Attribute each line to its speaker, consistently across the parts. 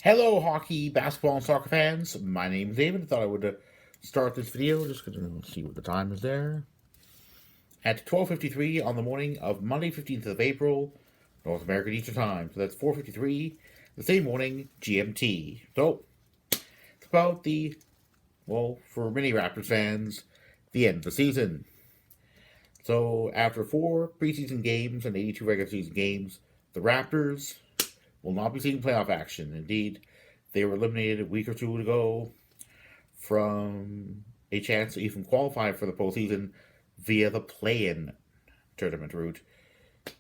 Speaker 1: Hello, hockey, basketball, and soccer fans. My name is David. I thought I would start this video. Just going to see what the time is there. At 12:53 on the morning of Monday, 15th of April, North American Eastern Time. So that's 4:53 the same morning, GMT. So it's about for many Raptors fans, the end of the season. So after 4 preseason games and 82 regular season games, the Raptors will not be seeing playoff action. Indeed, they were eliminated a week or two ago from a chance to even qualify for the postseason via the play-in tournament route.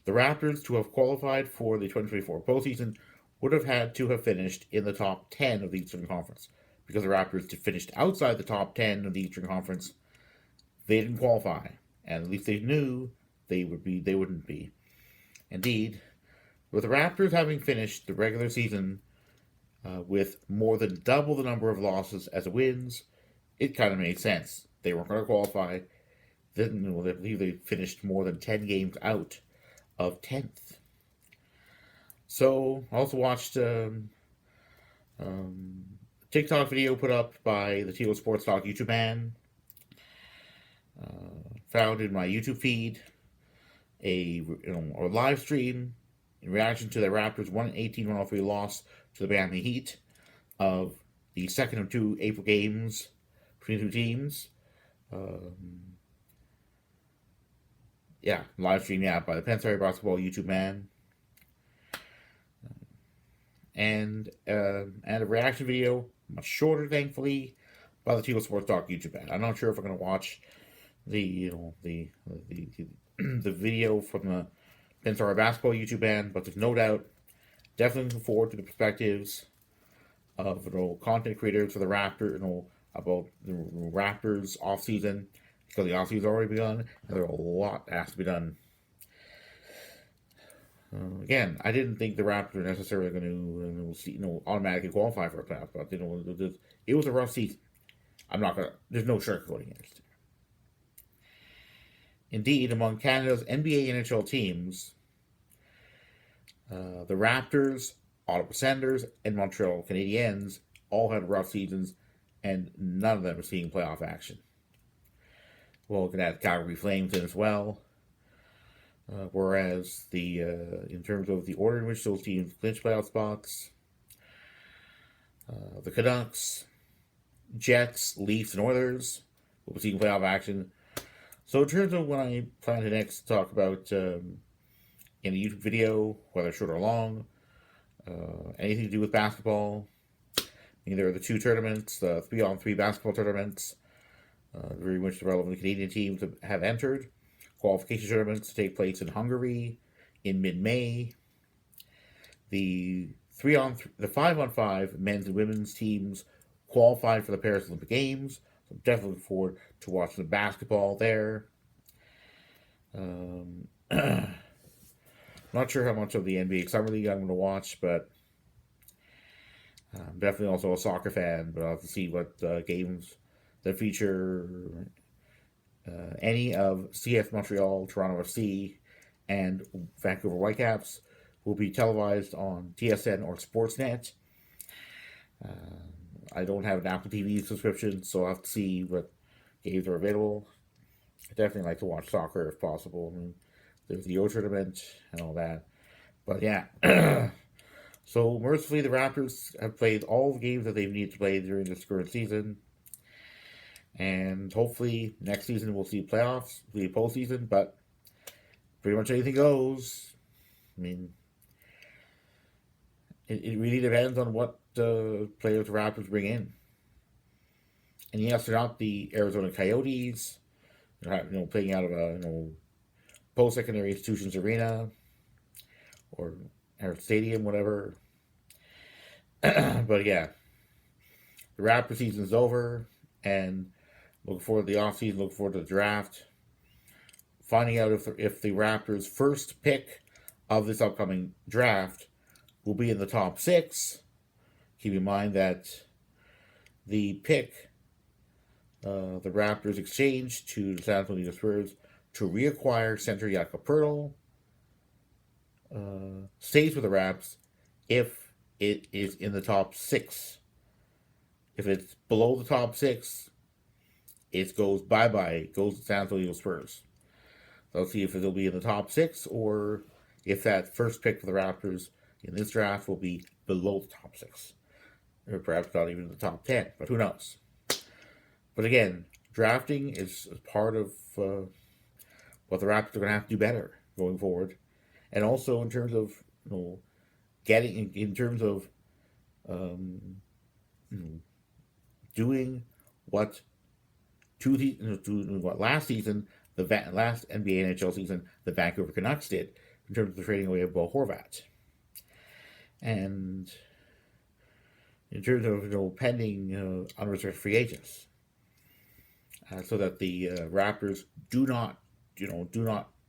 Speaker 1: The Raptors, to have qualified for the 2024 postseason, would have had to have finished in the top 10 of the Eastern Conference. Because the Raptors finished outside the top 10 of the Eastern Conference, they didn't qualify. And at least they knew they wouldn't be. Indeed, with the Raptors having finished the regular season with more than double the number of losses as wins, it kind of made sense. They weren't going to qualify. Then I believe they finished more than 10 games out of 10th. So I also watched TikTok video put up by the Teal Sports Talk YouTube man. Found in my YouTube feed a live stream in reaction to the Raptors' 118-103 loss to the Miami Heat of the second of two April games between the two teams. Live stream by the Pensary Basketball YouTube man. And a reaction video, much shorter, thankfully, by the Teal Sports Talk YouTube man. I'm not sure if I'm going to watch the video from the Pensary Basketball YouTube man, but there's no doubt, definitely looking forward to the perspectives of content creators for the Raptors, about the Raptors off season, because the off season's already begun, and there's a lot that has to be done. Again, I didn't think the Raptors were necessarily going to automatically qualify for a playoff, but it was a rough season. There's no sugarcoating it. Indeed, among Canada's NBA and NHL teams, the Raptors, Ottawa Senators, and Montreal Canadiens all had rough seasons, and none of them are seeing playoff action. Well, we can add Calgary Flames in as well. Whereas in terms of the order in which those teams clinch playoff spots, the Canucks, Jets, Leafs, and Oilers will be seeing playoff action. So in terms of when I plan to next talk about in a YouTube video, whether short or long, anything to do with basketball, either the two tournaments, the 3-on-3 basketball tournaments, very much the relevant Canadian teams have entered, qualification tournaments to take place in Hungary in mid-May, the 5-on-5 men's and women's teams qualified for the Paris Olympic Games. So I'm definitely looking forward to watching the basketball there. Not sure how much of the NBA Summer League I'm going to watch, but I'm definitely also a soccer fan. But I'll have to see what games that feature any of CF Montreal, Toronto FC, and Vancouver Whitecaps will be televised on TSN or Sportsnet. I don't have an Apple TV subscription, so I'll have to see what games are available. I definitely like to watch soccer if possible. I mean, there's the Euro tournament and all that. But yeah. So mercifully, the Raptors have played all the games that they've needed to play during this current season. And hopefully next season we'll see playoffs, we'll see postseason, but pretty much anything goes. I mean, it really depends on what players the Raptors bring in. And yes, they're not the Arizona Coyotes, playing out of a post-secondary institutions arena or stadium, whatever. But yeah, the Raptors season's over, and looking forward to the offseason, looking forward to the draft. Finding out if the Raptors' first pick of this upcoming draft will be in the top 6. Keep in mind that the pick the Raptors exchanged to the San Antonio Spurs to reacquire center Jakob Poeltl stays with the Raps if it is in the top 6. If it's below the top 6, it goes bye-bye. It goes to San Antonio Spurs. So let's see if it'll be in the top 6, or if that first pick for the Raptors in this draft will be below the top 6. Or perhaps not even the top 10, but who knows. But again, drafting is part of what the Raptors are going to have to do better going forward. And also in terms of, getting, in terms of doing what what last season, last NBA NHL season, the Vancouver Canucks did in terms of the trading away of Bo Horvat. And in terms of pending unrestricted free agents, so that the Raptors do not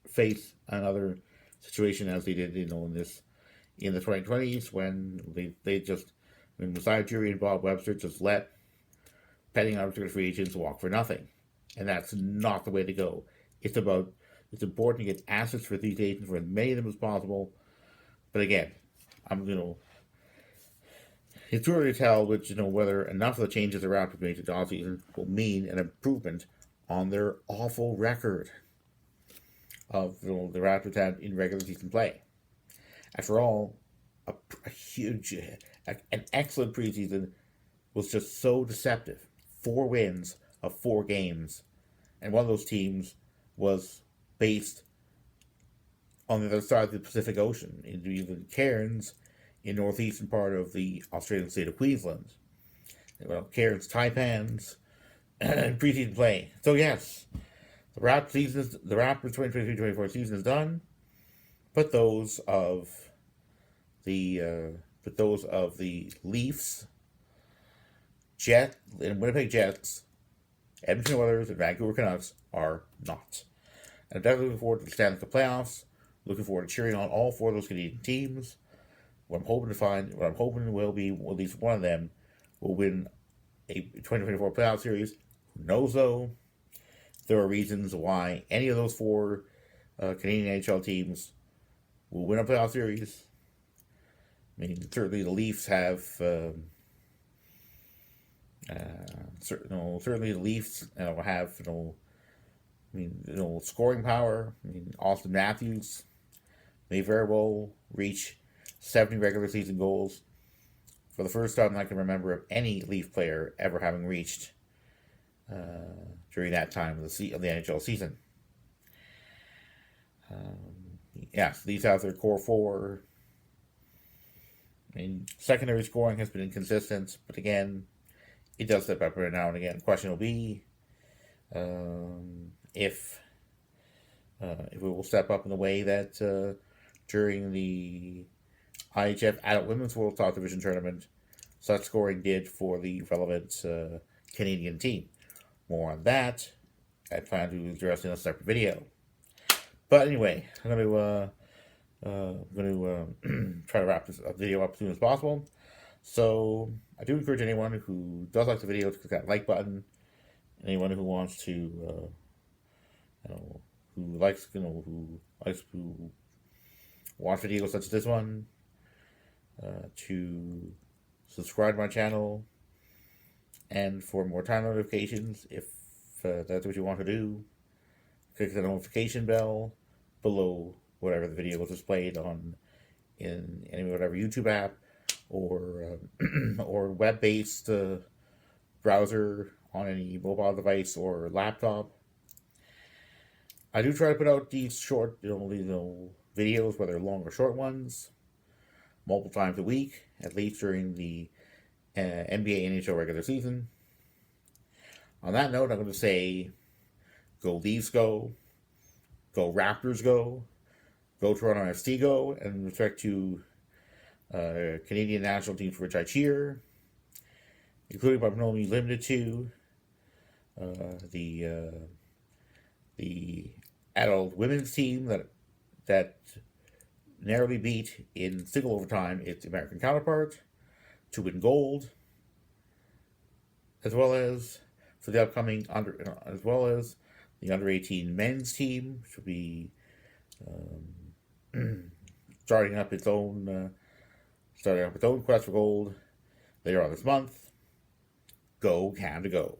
Speaker 1: face another situation as they did in the 2020s when when Masai Ujiri and Bob Webster just let pending unrestricted free agents walk for nothing, and that's not the way to go. It's important to get assets for these agents, for as many of them as possible. But again, it's too early to tell whether enough of the changes the Raptors made to the offseason will mean an improvement on their awful record of the Raptors had in regular season play. After all, an excellent preseason was just so deceptive. 4 wins of 4 games, and one of those teams was based on the other side of the Pacific Ocean, in the Cairns, in northeastern part of the Australian state of Queensland. Cairns Taipans and preseason play. So yes, the Raptors 2023-24 season is done, but those of the Leafs, Winnipeg Jets, Edmonton Oilers, and Vancouver Canucks are not. And I'm definitely looking forward to the Stanley Cup playoffs. Looking forward to cheering on all 4 of those Canadian teams. What I'm hoping will be at least one of them will win a 2024 playoff series. Who knows though? There are reasons why any of those 4 Canadian NHL teams will win a playoff series. Certainly the Leafs have. Certainly the Leafs have scoring power. Austin Matthews may very well reach 70 regular season goals for the first time I can remember of any Leaf player ever having reached during that time of the NHL season. Leafs have their core 4. Secondary scoring has been inconsistent, but again, it does step up every now and again. The question will be if it will step up in the way that during the IHF Adult Women's World Top Division Tournament, such scoring did for the relevant Canadian team. More on that. I plan to address in a separate video. But anyway, I'm going to try to wrap this video up as soon as possible. So I do encourage anyone who does like the video to click that like button. Anyone who wants to, who likes to watch videos such as this one, to subscribe to my channel, and for more time notifications, if that's what you want to do, click the notification bell below whatever the video was displayed on in any whatever YouTube app or or web-based browser on any mobile device or laptop. I do try to put out these short, videos, whether long or short ones, multiple times a week, at least during the NBA and NHL regular season. On that note, I'm going to say, go Leafs go Raptors go Toronto FC go, and with respect to Canadian national teams for which I cheer, including but not only limited to the adult women's team that narrowly beat in single overtime its American counterpart to win gold, as well as for the upcoming the under 18 men's team, which will be starting up its own starting up its own quest for gold later on this month. Go Canada, go.